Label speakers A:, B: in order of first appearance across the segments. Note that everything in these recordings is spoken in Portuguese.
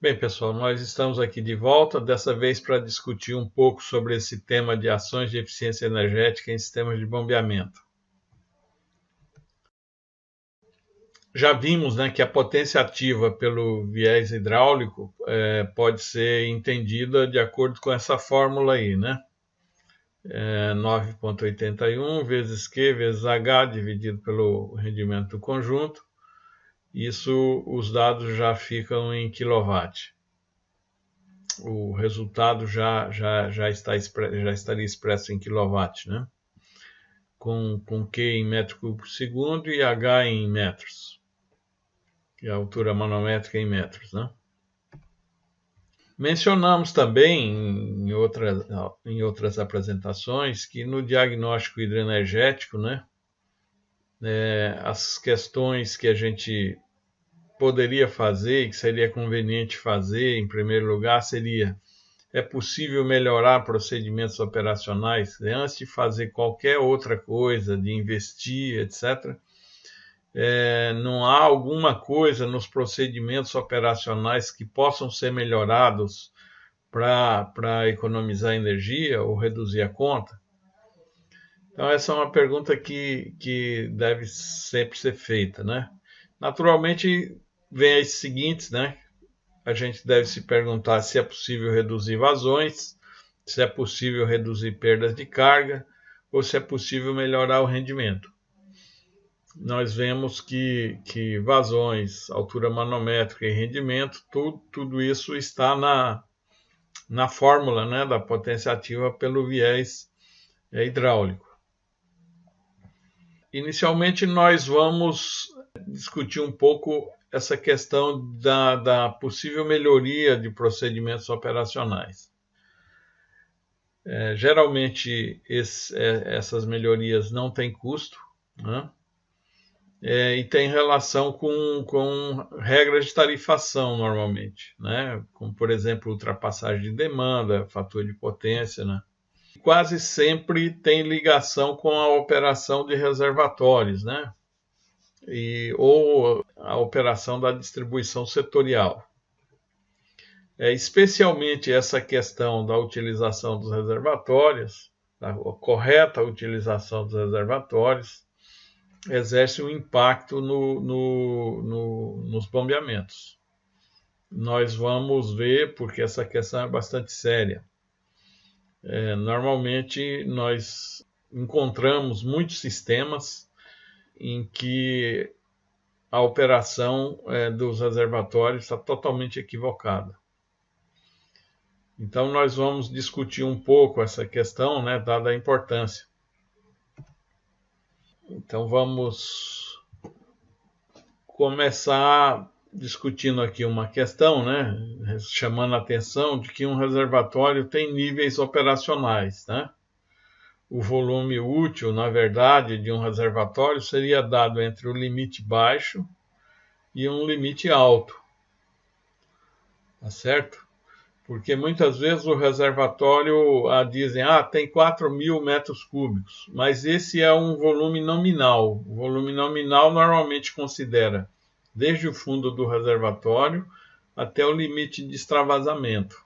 A: Bem, pessoal, nós estamos aqui de volta, dessa vez para discutir um pouco sobre esse tema de ações de eficiência energética em sistemas de bombeamento. Já vimos, né, que a potência ativa pelo viés hidráulico pode ser entendida de acordo com essa fórmula aí, né? 9,81 vezes Q vezes H dividido pelo rendimento do conjunto. Isso, os dados já ficam em quilowatt. O resultado já estaria expresso em quilowatt, né? Com Q em metro cúbico por segundo e H em metros. E a altura manométrica em metros, né? Mencionamos também em outras apresentações que no diagnóstico hidroenergético, né, as questões que a gente poderia fazer e que seria conveniente fazer, em primeiro lugar, seria: é possível melhorar procedimentos operacionais antes de fazer qualquer outra coisa, de investir, etc. Não há alguma coisa nos procedimentos operacionais que possam ser melhorados para economizar energia ou reduzir a conta? Então, essa é uma pergunta que deve sempre ser feita, né? Naturalmente, vem as seguintes, né? A gente deve se perguntar se é possível reduzir vazões, se é possível reduzir perdas de carga ou se é possível melhorar o rendimento. Nós vemos que vazões, altura manométrica e rendimento, tudo isso está na fórmula, né, da potência ativa pelo viés hidráulico. Inicialmente, nós vamos discutir um pouco essa questão da possível melhoria de procedimentos operacionais. Geralmente, essas melhorias não têm custo, né? E tem relação com regras de tarifação, normalmente, né? Como, por exemplo, ultrapassagem de demanda, fator de potência, né? Quase sempre tem ligação com a operação de reservatórios, né? Ou a operação da distribuição setorial. Especialmente essa questão da utilização dos reservatórios, da correta utilização dos reservatórios, exerce um impacto nos bombeamentos. Nós vamos ver, porque essa questão é bastante séria. Normalmente, nós encontramos muitos sistemas em que a operação dos reservatórios está totalmente equivocada. Então, nós vamos discutir um pouco essa questão, né, dada a importância. Então, vamos começar discutindo aqui uma questão, né, chamando a atenção de que um reservatório tem níveis operacionais, né? O volume útil, na verdade, de um reservatório seria dado entre o limite baixo e um limite alto, tá certo? Porque muitas vezes o reservatório dizem, tem 4.000 metros cúbicos, mas esse é um volume nominal. O volume nominal normalmente considera desde o fundo do reservatório até o limite de extravasamento.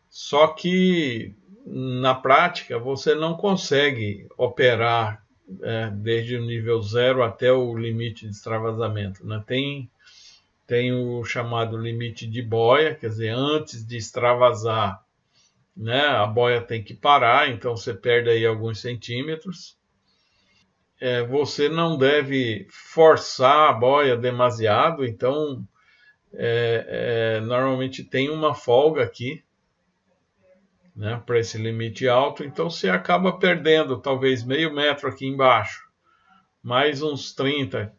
A: Só que, na prática, você não consegue operar desde o nível 0 até o limite de extravasamento, né? Tem o chamado limite de boia, quer dizer, antes de extravasar, né, a boia tem que parar, então você perde aí alguns centímetros. Você não deve forçar a boia demasiado, então normalmente tem uma folga aqui, né, para esse limite alto, então você acaba perdendo talvez meio metro aqui embaixo, mais uns 30,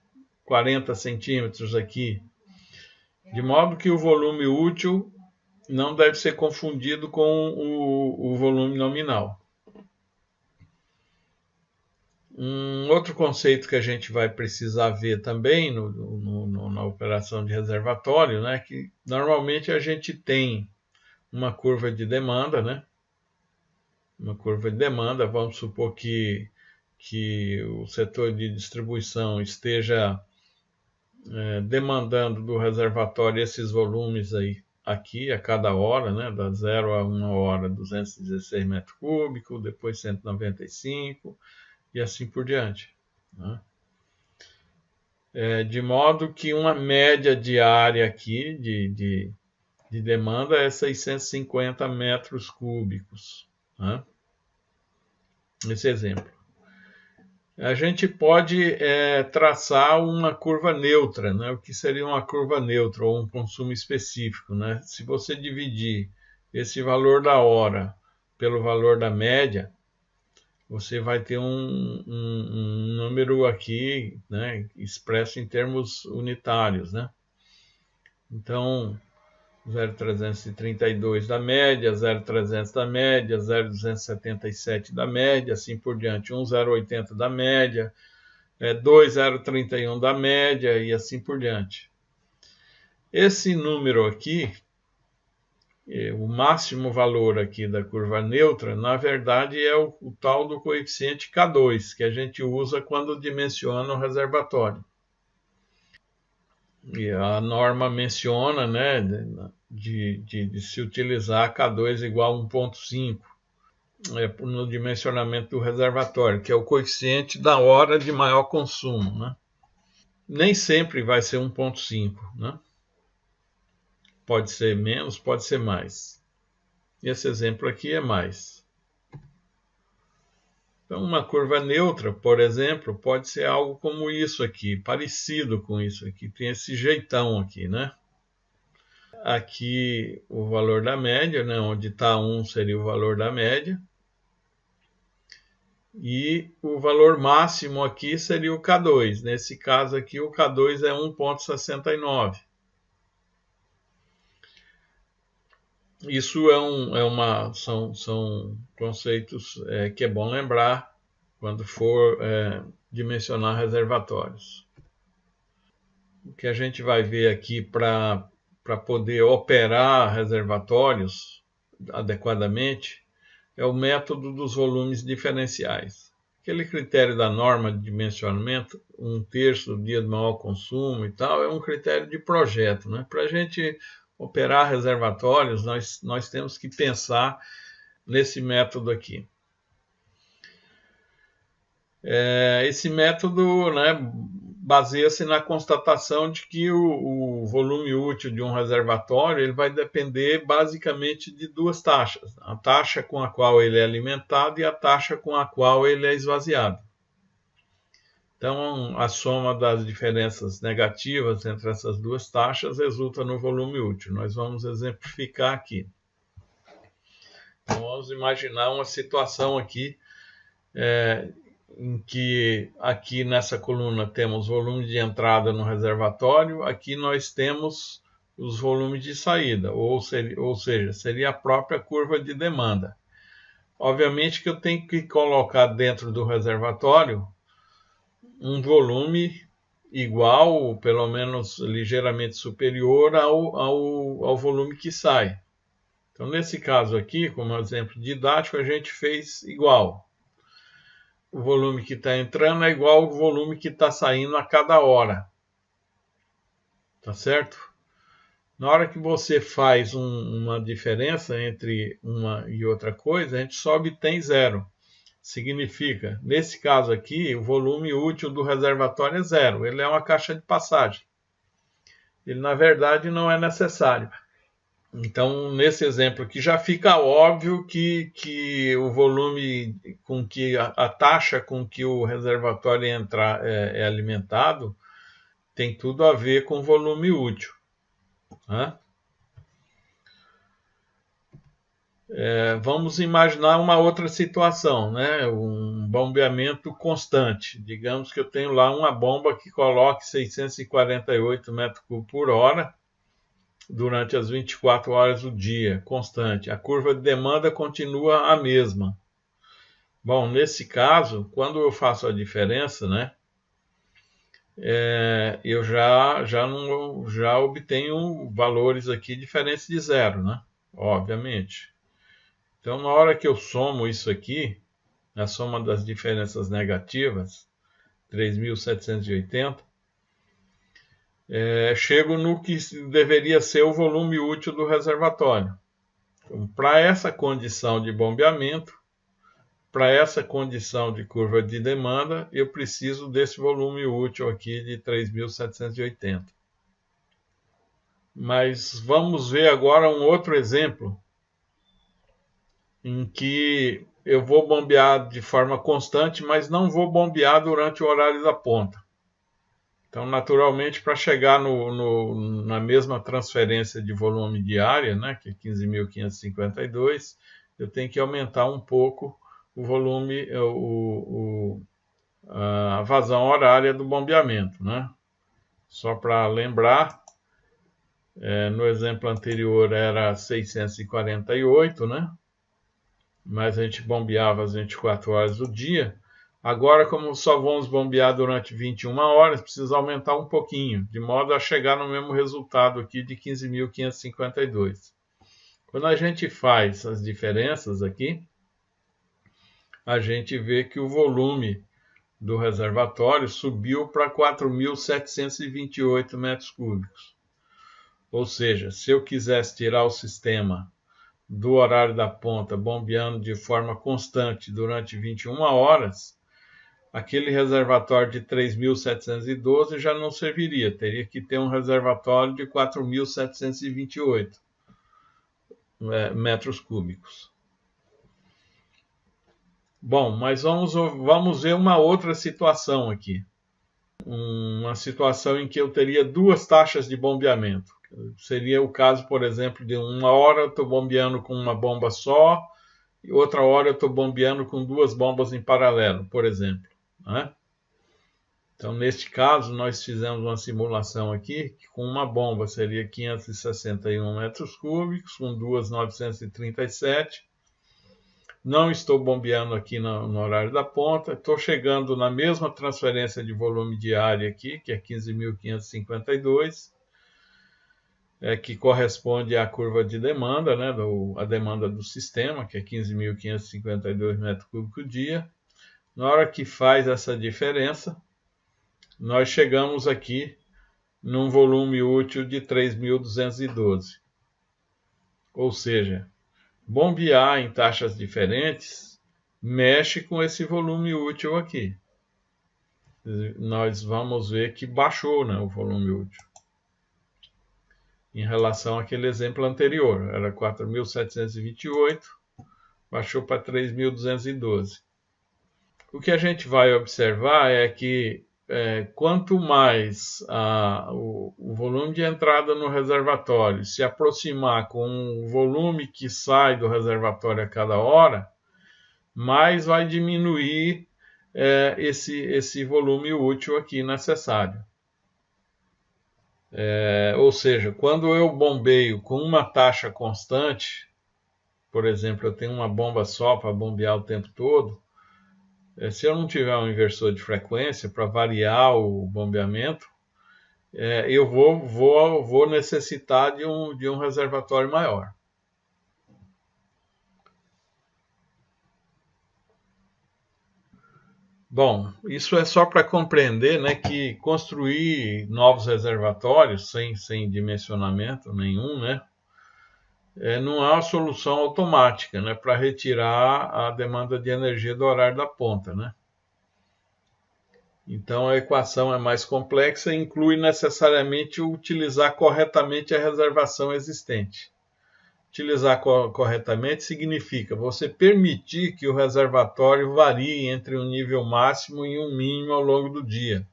A: 40 centímetros aqui, de modo que o volume útil não deve ser confundido com o volume nominal. Um outro conceito que a gente vai precisar ver também na operação de reservatório, né, que normalmente a gente tem uma curva de demanda, né? Uma curva de demanda, vamos supor que o setor de distribuição esteja demandando do reservatório esses volumes aí, aqui a cada hora, né, da 0 a 1 hora, 216 metros cúbicos, depois 195 e assim por diante, né? De modo que uma média diária aqui de demanda é 650 metros cúbicos, né? Esse exemplo. A gente pode traçar uma curva neutra, né? O que seria uma curva neutra ou um consumo específico, né? Se você dividir esse valor da hora pelo valor da média, você vai ter um número aqui, né, expresso em termos unitários, né? Então, 0,332 da média, 0,300 da média, 0,277 da média, assim por diante, 1,080 da média, 2,031 da média e assim por diante. Esse número aqui, o máximo valor aqui da curva neutra, na verdade é o tal do coeficiente K2, que a gente usa quando dimensiona o reservatório. E a norma menciona, né, de se utilizar K2 igual a 1,5 no dimensionamento do reservatório, que é o coeficiente da hora de maior consumo, né? Nem sempre vai ser 1,5, né? Pode ser menos, pode ser mais. Esse exemplo aqui é mais. Então, uma curva neutra, por exemplo, pode ser algo como isso aqui, parecido com isso aqui. Tem esse jeitão aqui, né? Aqui o valor da média, né? Onde está 1 seria o valor da média. E o valor máximo aqui seria o K2. Nesse caso aqui, o K2 é 1,69. Isso são conceitos que é bom lembrar quando for dimensionar reservatórios. O que a gente vai ver aqui para poder operar reservatórios adequadamente é o método dos volumes diferenciais. Aquele critério da norma de dimensionamento, 1/3 do dia de maior consumo e tal, é um critério de projeto, né? Para a gente operar reservatórios, nós temos que pensar nesse método aqui. Esse método, né, baseia-se na constatação de que o volume útil de um reservatório ele vai depender basicamente de duas taxas: a taxa com a qual ele é alimentado e a taxa com a qual ele é esvaziado. Então, a soma das diferenças negativas entre essas duas taxas resulta no volume útil. Nós vamos exemplificar aqui. Então, vamos imaginar uma situação aqui em que aqui nessa coluna temos volume de entrada no reservatório, aqui nós temos os volumes de saída, ou seja, seria a própria curva de demanda. Obviamente que eu tenho que colocar dentro do reservatório um volume igual, ou pelo menos ligeiramente superior ao volume que sai. Então, nesse caso aqui, como exemplo didático, a gente fez igual. O volume que está entrando é igual ao volume que está saindo a cada hora. Tá certo? Na hora que você faz uma diferença entre uma e outra coisa, a gente só obtém zero. Significa, nesse caso aqui, o volume útil do reservatório é zero. Ele é uma caixa de passagem. Ele, na verdade, não é necessário. Então, nesse exemplo aqui, já fica óbvio que o volume com que a taxa com que o reservatório é alimentado tem tudo a ver com o volume útil, né? Vamos imaginar uma outra situação, né? Um bombeamento constante. Digamos que eu tenho lá uma bomba que coloque 648 metros cúbicos por hora durante as 24 horas do dia, constante. A curva de demanda continua a mesma. Bom, nesse caso, quando eu faço a diferença, né, eu já obtenho valores aqui diferentes de zero, né? Obviamente. Então, na hora que eu somo isso aqui, a soma das diferenças negativas, 3.780, chego no que deveria ser o volume útil do reservatório. Então, para essa condição de bombeamento, para essa condição de curva de demanda, eu preciso desse volume útil aqui de 3.780. Mas vamos ver agora um outro exemplo em que eu vou bombear de forma constante, mas não vou bombear durante o horário da ponta. Então, naturalmente, para chegar na mesma transferência de volume diária, né, que é 15.552, eu tenho que aumentar um pouco o volume, a vazão horária do bombeamento, né? Só para lembrar, no exemplo anterior era 648, né? Mas a gente bombeava as 24 horas do dia. Agora, como só vamos bombear durante 21 horas, precisa aumentar um pouquinho, de modo a chegar no mesmo resultado aqui de 15.552. Quando a gente faz as diferenças aqui, a gente vê que o volume do reservatório subiu para 4.728 metros cúbicos. Ou seja, se eu quisesse tirar o sistema do horário da ponta bombeando de forma constante durante 21 horas, aquele reservatório de 3.712 já não serviria, teria que ter um reservatório de 4.728 metros cúbicos. Bom, mas vamos ver uma outra situação aqui. Uma situação em que eu teria duas taxas de bombeamento. Seria o caso, por exemplo, de uma hora eu estou bombeando com uma bomba só, e outra hora eu estou bombeando com duas bombas em paralelo, por exemplo, né? Então, neste caso, nós fizemos uma simulação aqui, que com uma bomba seria 561 metros cúbicos, com duas 937. Não estou bombeando aqui no horário da ponta, estou chegando na mesma transferência de volume diária aqui, que é 15.552, que corresponde à curva de demanda, né, a demanda do sistema, que é 15.552 metros cúbicos dia. Na hora que faz essa diferença, nós chegamos aqui num volume útil de 3.212. Ou seja, bombear em taxas diferentes mexe com esse volume útil aqui. Nós vamos ver que baixou, né, o volume útil em relação àquele exemplo anterior. Era 4.728, baixou para 3.212. O que a gente vai observar é que quanto mais o volume de entrada no reservatório se aproximar com o volume que sai do reservatório a cada hora, mais vai diminuir esse volume útil aqui necessário. Ou seja, quando eu bombeio com uma taxa constante, por exemplo, eu tenho uma bomba só para bombear o tempo todo, se eu não tiver um inversor de frequência para variar o bombeamento, eu vou necessitar de um reservatório maior. Bom, isso é só para compreender, né, que construir novos reservatórios sem dimensionamento nenhum, né, não é uma solução automática, né, para retirar a demanda de energia do horário da ponta, né. Então a equação é mais complexa e inclui necessariamente utilizar corretamente a reservação existente. Utilizar corretamente significa você permitir que o reservatório varie entre um nível máximo e um mínimo ao longo do dia,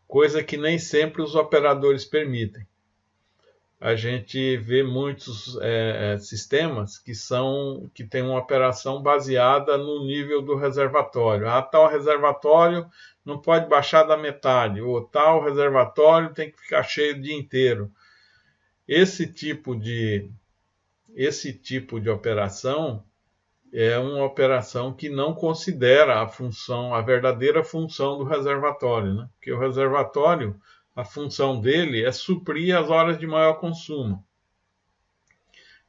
A: coisa que nem sempre os operadores permitem. A gente vê muitos sistemas que têm uma operação baseada no nível do reservatório. Tal reservatório não pode baixar da metade, ou tal reservatório tem que ficar cheio o dia inteiro. Esse tipo de operação é uma operação que não considera a verdadeira função do reservatório, né? Porque o reservatório, a função dele é suprir as horas de maior consumo.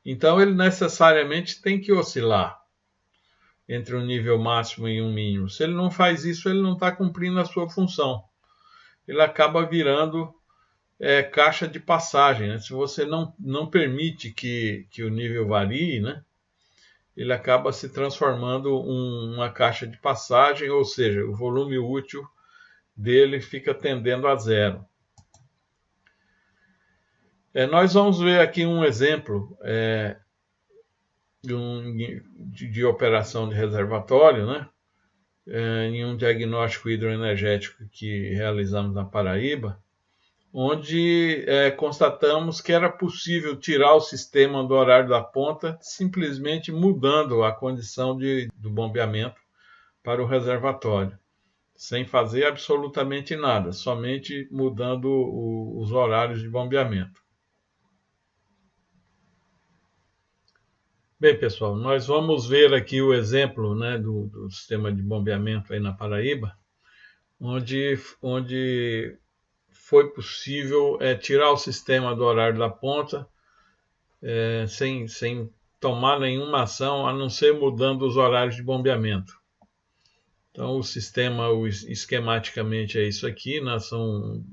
A: Então, ele necessariamente tem que oscilar entre um nível máximo e um mínimo. Se ele não faz isso, ele não está cumprindo a sua função. ele acaba virando caixa de passagem, né? Se você não permite que o nível varie, né? Ele acaba se transformando uma caixa de passagem, ou seja, o volume útil dele fica tendendo a zero. Nós vamos ver aqui um exemplo de operação de reservatório, né? Em um diagnóstico hidroenergético que realizamos na Paraíba, onde constatamos que era possível tirar o sistema do horário da ponta simplesmente mudando a condição do bombeamento para o reservatório, sem fazer absolutamente nada, somente mudando os horários de bombeamento. Bem, pessoal, nós vamos ver aqui o exemplo, né, do sistema de bombeamento aí na Paraíba, onde foi possível tirar o sistema do horário da ponta sem tomar nenhuma ação, a não ser mudando os horários de bombeamento. Então, o sistema, esquematicamente, é isso aqui, né? São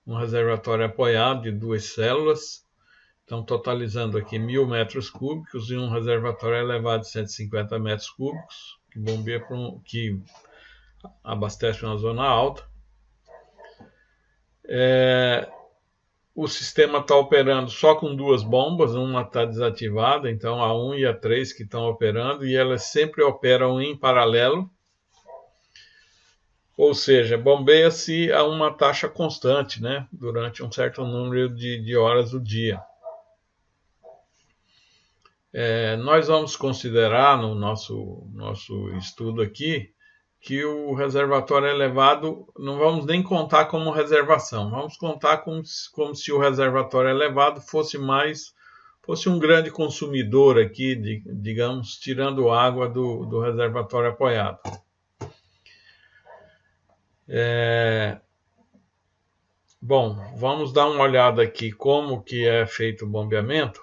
A: um reservatório apoiado de 2 células, então totalizando aqui 1.000 metros cúbicos e um reservatório elevado de 150 metros cúbicos, que bombeia que abastece uma zona alta. O sistema está operando só com 2 bombas, uma está desativada, então a 1 e a 3 que estão operando, e elas sempre operam em paralelo, ou seja, bombeia-se a uma taxa constante, né, durante um certo número de horas do dia. Nós vamos considerar no nosso estudo aqui que o reservatório elevado não vamos nem contar como reservação, vamos contar como se o reservatório elevado fosse um grande consumidor aqui, digamos, tirando água do reservatório apoiado. Bom, vamos dar uma olhada aqui como que é feito o bombeamento.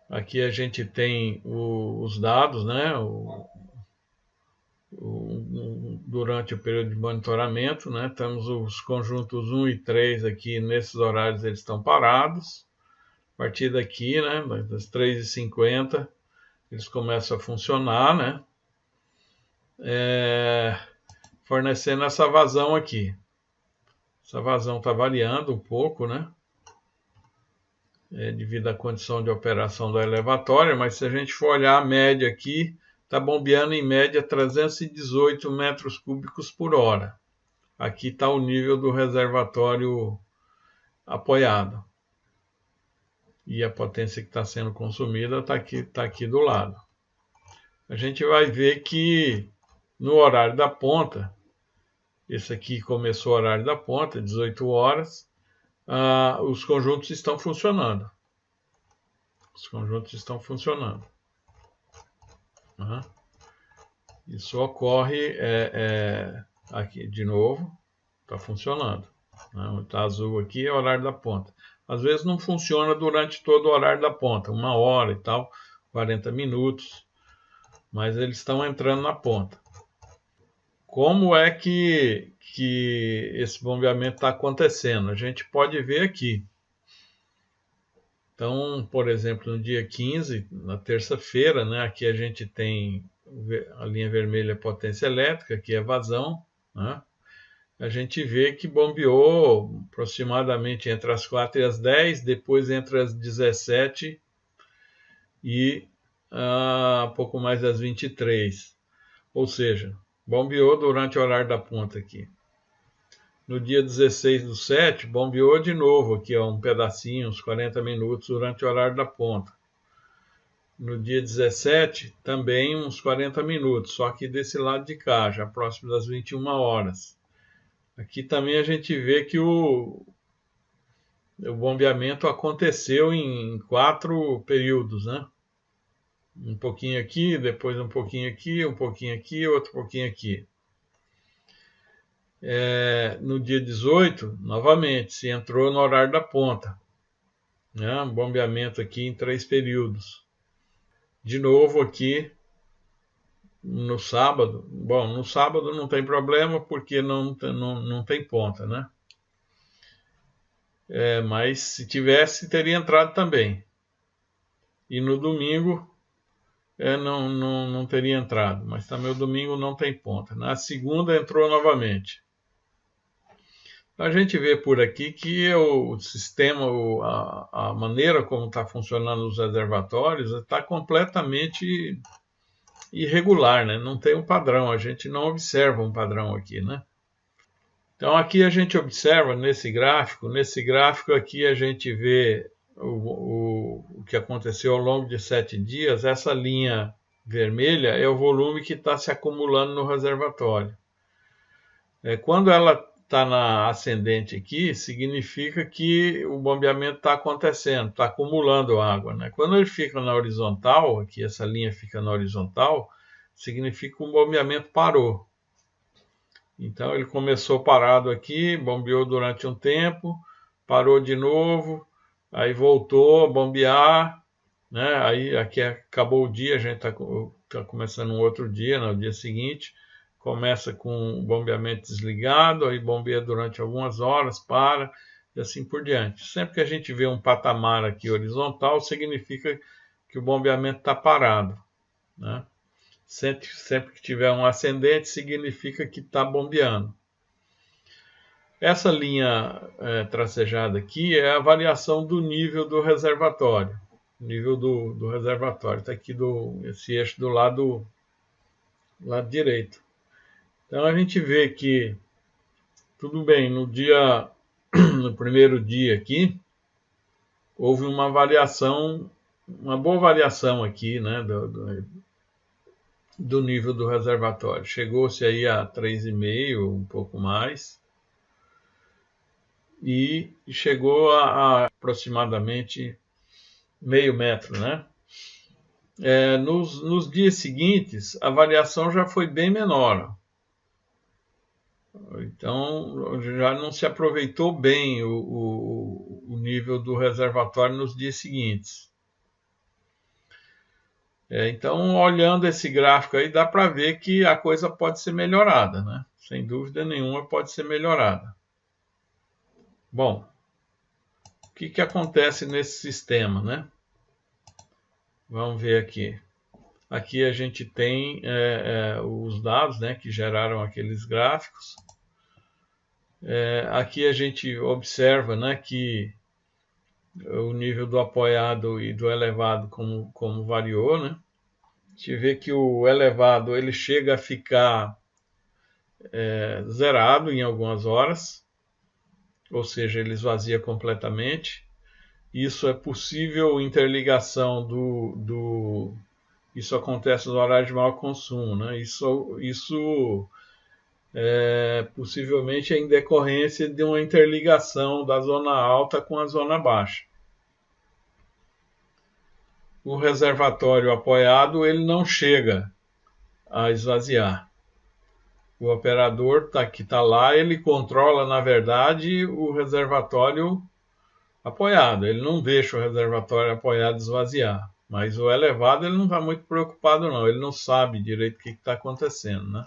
A: Aqui a gente tem os dados, né, durante o período de monitoramento, né, temos os conjuntos 1 e 3 aqui, nesses horários eles estão parados. A partir daqui, né, das 3h50, eles começam a funcionar, né, fornecendo essa vazão aqui. Essa vazão está variando um pouco, né, devido à condição de operação da elevatória, mas se a gente for olhar a média aqui, está bombeando em média 318 metros cúbicos por hora. Aqui está o nível do reservatório apoiado. E a potência que está sendo consumida está aqui do lado. A gente vai ver que no horário da ponta, esse aqui começou o horário da ponta, 18 horas, os conjuntos estão funcionando. Os conjuntos estão funcionando. Isso ocorre aqui de novo, está funcionando. Está azul aqui é o horário da ponta. Às vezes não funciona durante todo o horário da ponta, 1 hora e tal, 40 minutos, mas eles estão entrando na ponta. Como é que esse bombeamento está acontecendo? A gente pode ver aqui. Então, por exemplo, no dia 15, na terça-feira, né, aqui a gente tem a linha vermelha potência elétrica, que é vazão, né? A gente vê que bombeou aproximadamente entre as 4 e as 10, depois entre as 17 e pouco mais das 23. Ou seja, bombeou durante o horário da ponta aqui. No dia 16/7, bombeou de novo aqui, um pedacinho, uns 40 minutos durante o horário da ponta. No dia 17, também uns 40 minutos, só que desse lado de cá, já próximo das 21 horas. Aqui também a gente vê que o bombeamento aconteceu em 4 períodos, né? Um pouquinho aqui, depois um pouquinho aqui, outro pouquinho aqui. No dia 18, novamente, se entrou no horário da ponta, né? Um bombeamento aqui em 3 períodos. De novo aqui, no sábado. Bom, no sábado não tem problema porque não tem ponta, né? Mas se tivesse, teria entrado também. E no domingo não teria entrado, mas também o domingo não tem ponta. Na segunda entrou novamente. A gente vê por aqui que o sistema, a maneira como está funcionando os reservatórios está completamente irregular, né? Não tem um padrão, a gente não observa um padrão aqui, né? Então aqui a gente observa nesse gráfico aqui a gente vê o que aconteceu ao longo de 7 dias. Essa linha vermelha é o volume que está se acumulando no reservatório. Quando ela está na ascendente aqui, significa que o bombeamento está acontecendo, está acumulando água, né? Quando ele fica na horizontal, aqui essa linha fica na horizontal, significa que o bombeamento parou. Então ele começou parado aqui, bombeou durante um tempo, parou de novo, aí voltou a bombear, né? Aí aqui acabou o dia, a gente está começando um outro dia, no dia seguinte, começa com o bombeamento desligado, aí bombeia durante algumas horas, para, e assim por diante. Sempre que a gente vê um patamar aqui horizontal, significa que o bombeamento está parado, né? Sempre que tiver um ascendente, significa que está bombeando. Essa linha tracejada aqui é a variação do nível do reservatório. Nível do reservatório. Está aqui esse eixo do lado direito. Então a gente vê que, tudo bem, no primeiro dia aqui, houve uma variação, uma boa variação aqui, né, do nível do reservatório. Chegou-se aí a 3,5, um pouco mais, e chegou a aproximadamente meio metro, né? Nos dias seguintes, a variação já foi bem menor. Então, já não se aproveitou bem o nível do reservatório nos dias seguintes. Então, olhando esse gráfico aí, dá para ver que a coisa pode ser melhorada, né? Sem dúvida nenhuma pode ser melhorada. Bom, o que acontece nesse sistema, né? Vamos ver aqui. Aqui a gente tem os dados, né, que geraram aqueles gráficos. Aqui a gente observa, né, que o nível do apoiado e do elevado como variou, né? A gente vê que o elevado ele chega a ficar zerado em algumas horas, ou seja, ele esvazia completamente. Isso é possível interligação isso acontece no horário de maior consumo, né? Isso possivelmente é em decorrência de uma interligação da zona alta com a zona baixa. O reservatório apoiado ele não chega a esvaziar. O operador que está lá, ele controla, na verdade, o reservatório apoiado. Ele não deixa o reservatório apoiado esvaziar. Mas o elevado ele não está muito preocupado, não. Ele não sabe direito o que está acontecendo, né?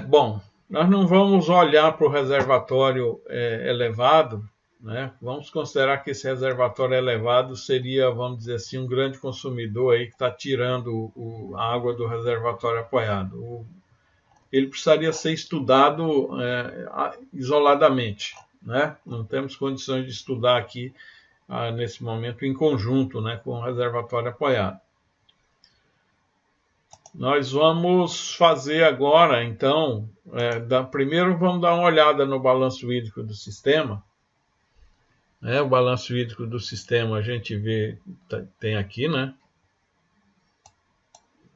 A: Bom, nós não vamos olhar para o reservatório elevado, né? Vamos considerar que esse reservatório elevado seria, vamos dizer assim, um grande consumidor aí que está tirando a água do reservatório apoiado. Ele precisaria ser estudado isoladamente, né? Não temos condições de estudar aqui, nesse momento, em conjunto, né, com o reservatório apoiado. Nós vamos fazer agora, então, primeiro vamos dar uma olhada no balanço hídrico do sistema. O balanço hídrico do sistema a gente vê, tem aqui, né?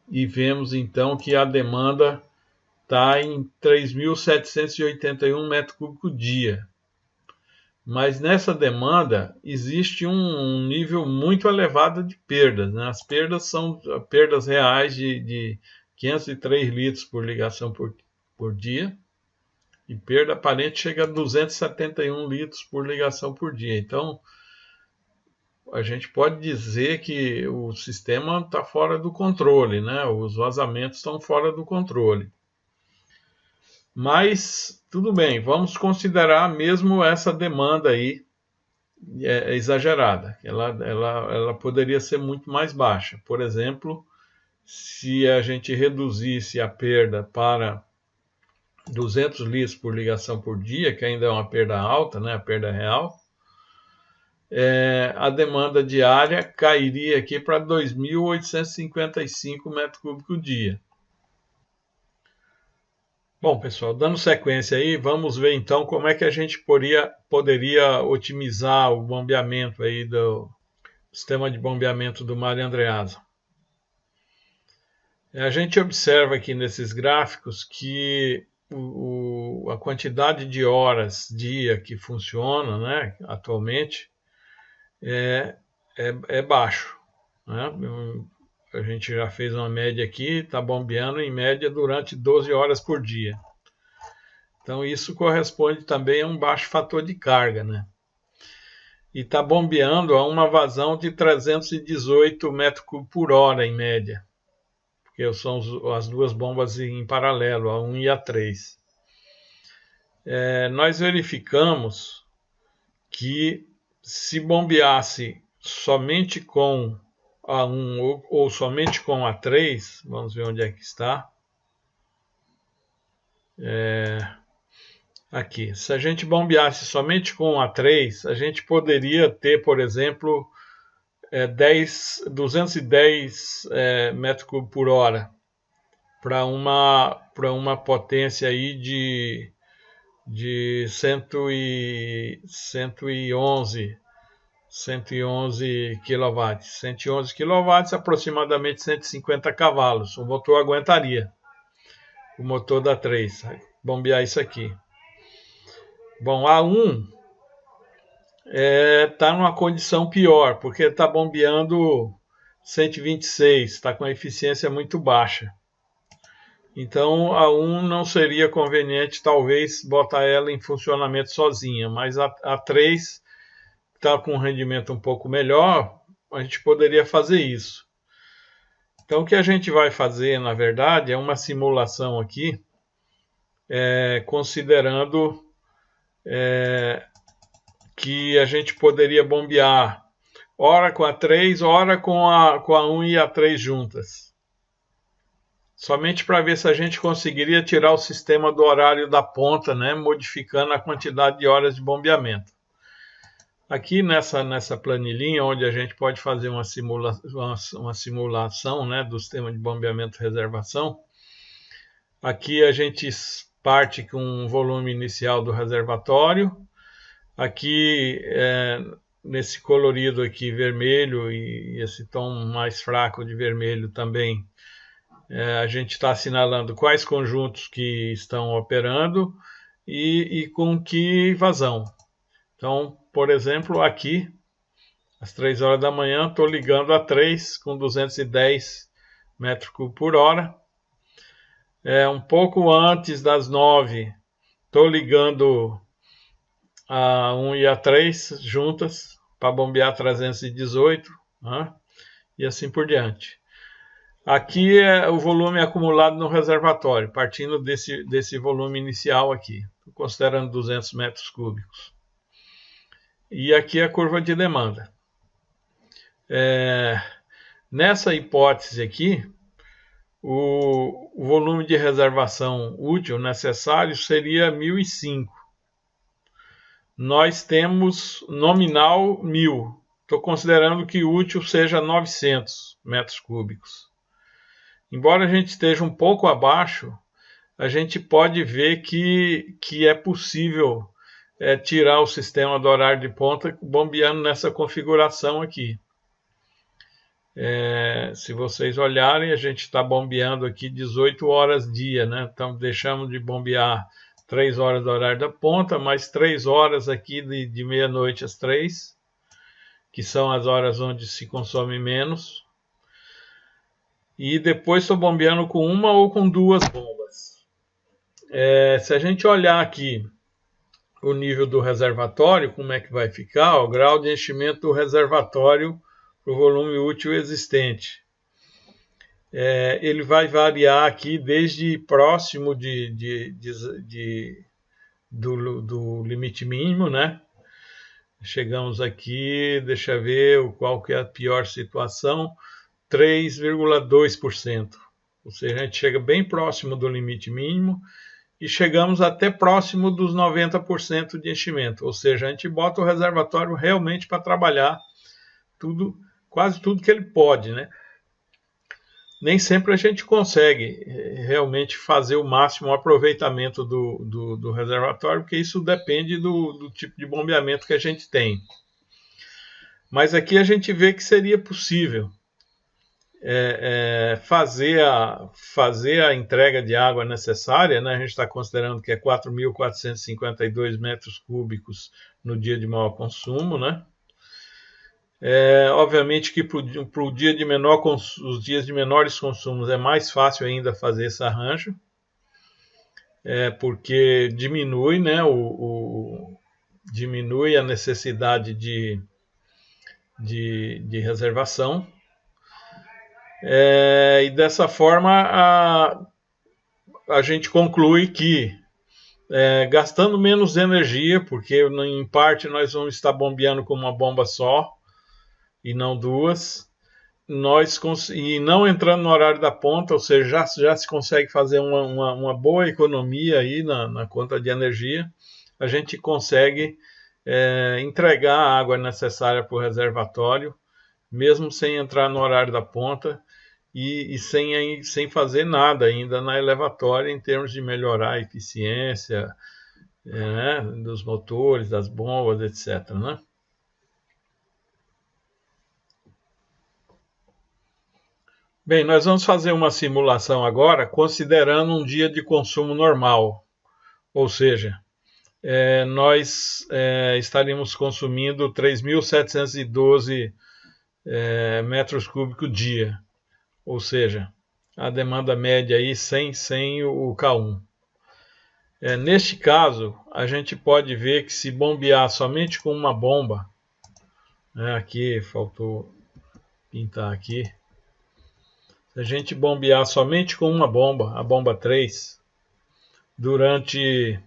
A: E vemos então que a demanda está em 3.781 metros cúbicos por dia. Mas nessa demanda existe um nível muito elevado de perdas, né? As perdas são perdas reais de 503 litros por ligação por dia, e perda aparente chega a 271 litros por ligação por dia. Então, a gente pode dizer que o sistema está fora do controle, né? Os vazamentos estão fora do controle. Mas tudo bem, vamos considerar mesmo essa demanda aí exagerada. Ela poderia ser muito mais baixa. Por exemplo, se a gente reduzisse a perda para 200 litros por ligação por dia, que ainda é uma perda alta, né, a perda real, a demanda diária cairia aqui para 2.855 metros cúbicos dia. Bom, pessoal, dando sequência aí, vamos ver então como é que a gente poderia otimizar o bombeamento aí do sistema de bombeamento do Maria Andreasa. A gente observa aqui nesses gráficos que a quantidade de horas dia que funciona, né, atualmente é baixo, né? A gente já fez uma média aqui, está bombeando em média durante 12 horas por dia. Então isso corresponde também a um baixo fator de carga, né? E está bombeando a uma vazão de 318 metros cúbicos por hora em média, porque são as duas bombas em paralelo, a 1 e a 3. Nós verificamos que se bombeasse somente com a 1 ou somente com a 3, vamos ver onde é que está. Aqui, se a gente bombeasse somente com a 3, a gente poderia ter, por exemplo, 210 metros cúbicos por hora para uma potência aí de 111 kW. 111 kW, aproximadamente 150 cavalos. O motor aguentaria. O motor da 3. Bombear isso aqui. Bom, a 1 está numa condição pior, porque está bombeando 126, está com a eficiência muito baixa. Então a 1 não seria conveniente talvez botar ela em funcionamento sozinha, mas a 3 está com um rendimento um pouco melhor, a gente poderia fazer isso. Então o que a gente vai fazer, na verdade, é uma simulação aqui, considerando que a gente poderia bombear ora com a 3, ora com a 1 e a 3 juntas. Somente para ver se a gente conseguiria tirar o sistema do horário da ponta, né, modificando a quantidade de horas de bombeamento. Aqui nessa planilhinha, onde a gente pode fazer uma simulação, né, do sistema de bombeamento e reservação, aqui a gente parte com um volume inicial do reservatório. Aqui, nesse colorido aqui vermelho e esse tom mais fraco de vermelho também, a gente está assinalando quais conjuntos que estão operando e com que vazão. Então, por exemplo, aqui, às 3 horas da manhã, estou ligando a 3 com 210 metros cúbicos por hora. Um pouco antes das 9, estou ligando a 1 e a 3 juntas para bombear 318, né? E assim por diante. Aqui é o volume acumulado no reservatório, partindo desse volume inicial aqui, considerando 200 metros cúbicos. E aqui a curva de demanda. Nessa hipótese aqui, o volume de reservação útil necessário seria 1.005. Nós temos nominal 1.000. Estou considerando que útil seja 900 metros cúbicos. Embora a gente esteja um pouco abaixo, a gente pode ver que é possível tirar o sistema do horário de ponta bombeando nessa configuração aqui. Se vocês olharem, a gente está bombeando aqui 18 horas dia, né? Então deixamos de bombear 3 horas do horário da ponta, mais 3 horas aqui de meia-noite às 3, que são as horas onde se consome menos. E depois estou bombeando com uma ou com duas bombas. Se a gente olhar aqui o nível do reservatório, como é que vai ficar? O grau de enchimento do reservatório para o volume útil existente. Ele vai variar aqui desde próximo do limite mínimo, né? Chegamos aqui, deixa eu ver qual que é a pior situação, 3,2%. Ou seja, a gente chega bem próximo do limite mínimo e chegamos até próximo dos 90% de enchimento. Ou seja, a gente bota o reservatório realmente para trabalhar quase tudo que ele pode, né? Nem sempre a gente consegue realmente fazer o máximo aproveitamento do reservatório, porque isso depende do tipo de bombeamento que a gente tem. Mas aqui a gente vê que seria possível fazer a entrega de água necessária, né? A gente está considerando que é 4.452 metros cúbicos no dia de maior consumo, né? Obviamente que para o dia de os dias de menores consumos é mais fácil ainda fazer esse arranjo, porque diminui, né, diminui a necessidade de reservação, e dessa forma a gente conclui que gastando menos energia, porque em parte nós vamos estar bombeando com uma bomba só, e não duas, e não entrando no horário da ponta, ou seja, já se consegue fazer uma boa economia aí na conta de energia, a gente consegue entregar a água necessária para o reservatório, mesmo sem entrar no horário da ponta e sem fazer nada ainda na elevatória em termos de melhorar a eficiência dos motores, das bombas, etc., né? Bem, nós vamos fazer uma simulação agora, considerando um dia de consumo normal. Ou seja, nós estaríamos consumindo 3.712 metros cúbicos dia. Ou seja, a demanda média aí sem o K1. Neste caso, a gente pode ver que se bombear somente com uma bomba, aqui faltou pintar aqui, se a gente bombear somente com uma bomba, a bomba 3, durante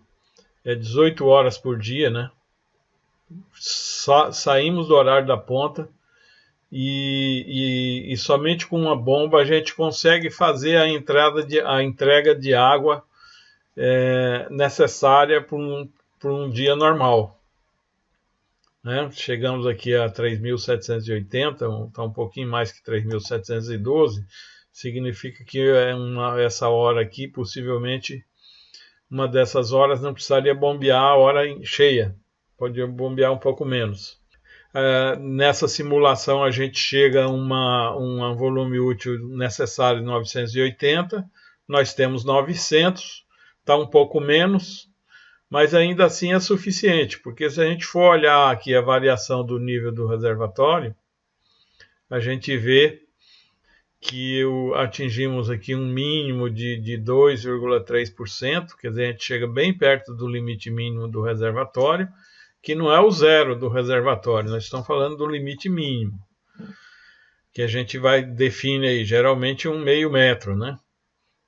A: 18 horas por dia, né? Saímos do horário da ponta e somente com uma bomba a gente consegue fazer a entrega de água necessária para um dia normal. Né? Chegamos aqui a 3.780, está um pouquinho mais que 3.712, significa que essa hora aqui, possivelmente, uma dessas horas não precisaria bombear a hora cheia, pode bombear um pouco menos. Nessa simulação a gente chega a um volume útil necessário de 980, nós temos 900, está um pouco menos, mas ainda assim é suficiente, porque se a gente for olhar aqui a variação do nível do reservatório, a gente vê que atingimos aqui um mínimo de 2,3%, quer dizer, a gente chega bem perto do limite mínimo do reservatório, que não é o zero do reservatório, nós estamos falando do limite mínimo, que a gente define aí, geralmente meio metro, né?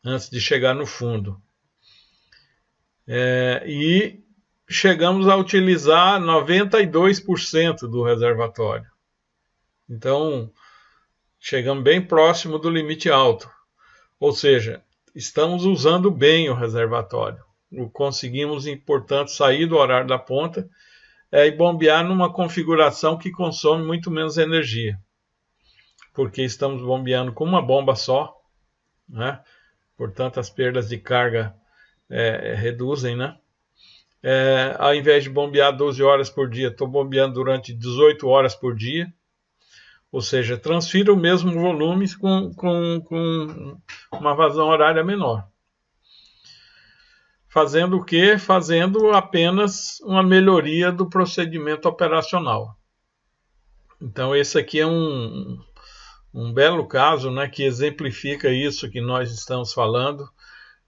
A: Antes de chegar no fundo. E chegamos a utilizar 92% do reservatório. Então, chegamos bem próximo do limite alto. Ou seja, estamos usando bem o reservatório. Conseguimos, portanto, sair do horário da ponta e bombear numa configuração que consome muito menos energia. Porque estamos bombeando com uma bomba só, né? Portanto, as perdas de carga reduzem, né? Ao invés de bombear 12 horas por dia, estou bombeando durante 18 horas por dia. Ou seja, transfira o mesmo volume com uma vazão horária menor. Fazendo o quê? Fazendo apenas uma melhoria do procedimento operacional. Então, esse aqui é um belo caso, né, que exemplifica isso que nós estamos falando,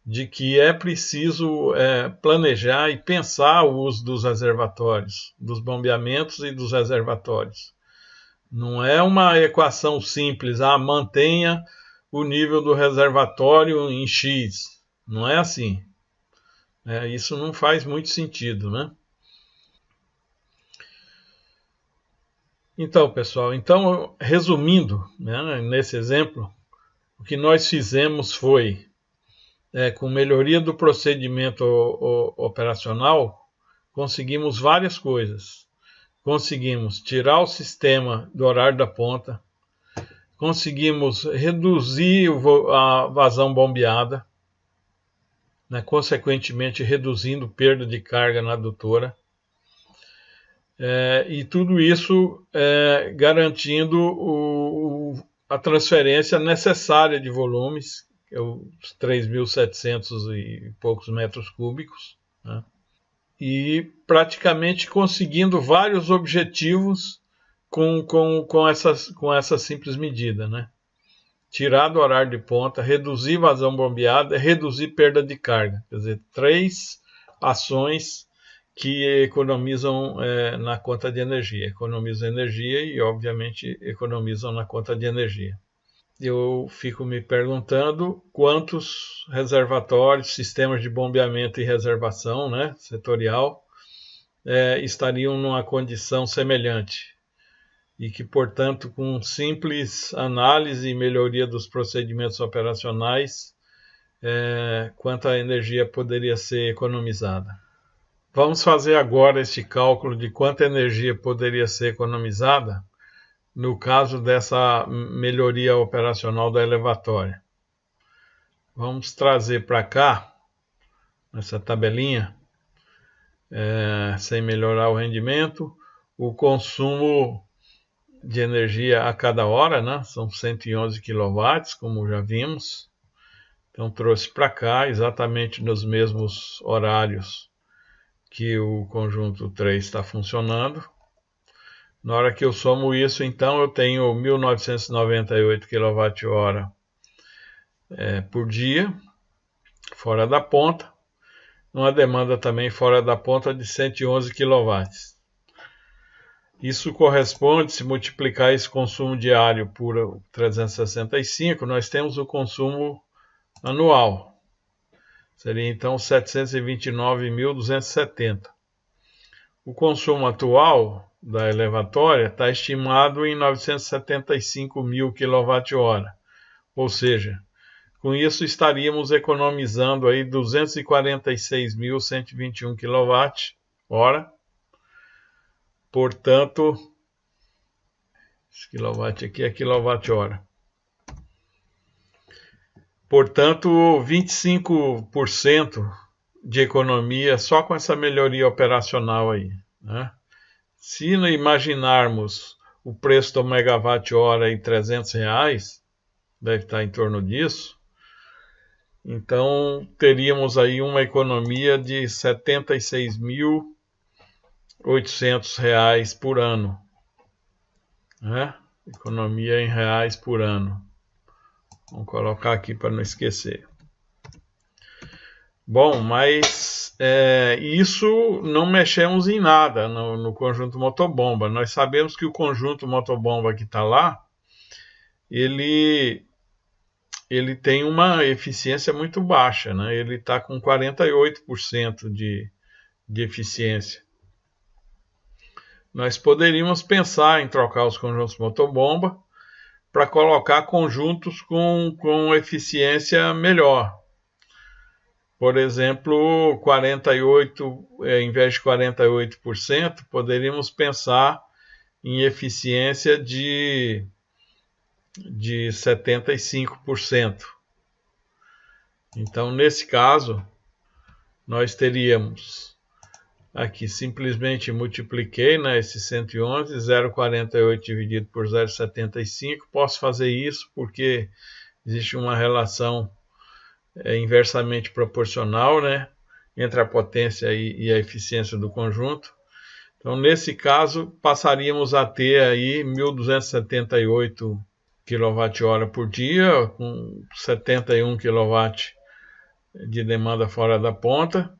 A: de que é preciso planejar e pensar o uso dos reservatórios, dos bombeamentos e dos reservatórios. Não é uma equação simples, mantenha o nível do reservatório em X. Não é assim. Isso não faz muito sentido, né? Então, pessoal, resumindo, né, nesse exemplo, o que nós fizemos foi, com melhoria do procedimento operacional, conseguimos várias coisas. Conseguimos tirar o sistema do horário da ponta, conseguimos reduzir a vazão bombeada, né, consequentemente reduzindo perda de carga na adutora, e tudo isso garantindo a transferência necessária de volumes, que é os 3.700 e poucos metros cúbicos, né? E praticamente conseguindo vários objetivos com essa simples medida, né? Tirar do horário de ponta, reduzir vazão bombeada, reduzir perda de carga. Quer dizer, 3 ações que economizam na conta de energia. Economizam energia e, obviamente, economizam na conta de energia. Eu fico me perguntando quantos reservatórios, sistemas de bombeamento e reservação, né, setorial, estariam numa condição semelhante e que, portanto, com simples análise e melhoria dos procedimentos operacionais, quanta energia poderia ser economizada. Vamos fazer agora esse cálculo de quanta energia poderia ser economizada no caso dessa melhoria operacional da elevatória. Vamos trazer para cá, nessa tabelinha, sem melhorar o rendimento, o consumo de energia a cada hora, né? São 111 kW, como já vimos. Então trouxe para cá, exatamente nos mesmos horários que o conjunto 3 está funcionando. Na hora que eu somo isso, então, eu tenho 1.998 kWh por dia, fora da ponta. Uma demanda também fora da ponta de 111 kW. Isso corresponde, se multiplicar esse consumo diário por 365, nós temos o consumo anual. Seria então 729.270. O consumo atual da elevatória está estimado em 975.000 kWh. Ou seja, com isso estaríamos economizando aí 246.121 kWh. Portanto, esse quilowatt aqui é quilowatt-hora. Portanto, 25% de economia só com essa melhoria operacional aí, né? Se imaginarmos o preço do megawatt-hora em R$300, deve estar em torno disso, então teríamos aí uma economia de R$ 76.800 por ano, né? Economia em reais por ano. Vamos colocar aqui para não esquecer. Bom, mas isso não mexemos em nada no conjunto motobomba. Nós sabemos que o conjunto motobomba que está lá, ele tem uma eficiência muito baixa, né? Ele está com 48% de eficiência. Nós poderíamos pensar em trocar os conjuntos motobomba para colocar conjuntos com eficiência melhor. Por exemplo, 48, em vez de 48%, poderíamos pensar em eficiência de 75%. Então, nesse caso, nós teríamos aqui, simplesmente multipliquei, né, esse 111, 0,48 dividido por 0,75. Posso fazer isso porque existe uma relação inversamente proporcional, né, entre a potência e a eficiência do conjunto. Então, nesse caso, passaríamos a ter aí 1.278 kWh por dia, com 71 kW de demanda fora da ponta.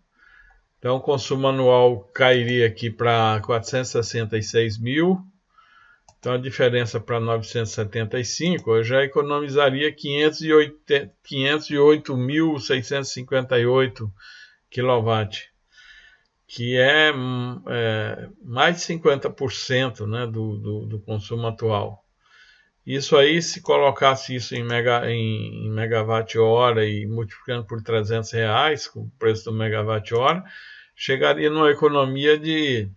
A: Então, o consumo anual cairia aqui para 466 mil. Então, a diferença para 975, eu já economizaria 508.658 kW, que é mais de 50%, né, do consumo atual. Isso aí, se colocasse isso em megawatt-hora e multiplicando por R$300, com o preço do megawatt-hora, chegaria numa economia de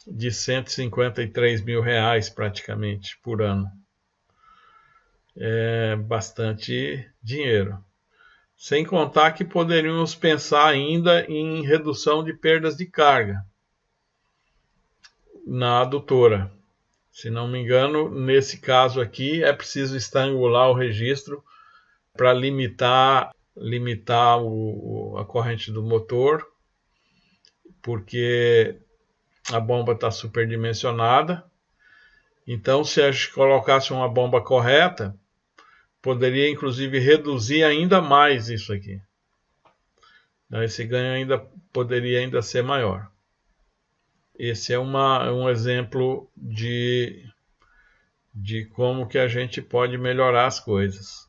A: R$153 mil praticamente por ano. É bastante dinheiro. Sem contar que poderíamos pensar ainda em redução de perdas de carga na adutora. Se não me engano, nesse caso aqui é preciso estrangular o registro para limitar a corrente do motor, porque a bomba está superdimensionada. Então, se a gente colocasse uma bomba correta, poderia inclusive reduzir ainda mais isso aqui. Esse ganho poderia ainda ser maior. Esse é um exemplo de como que a gente pode melhorar as coisas.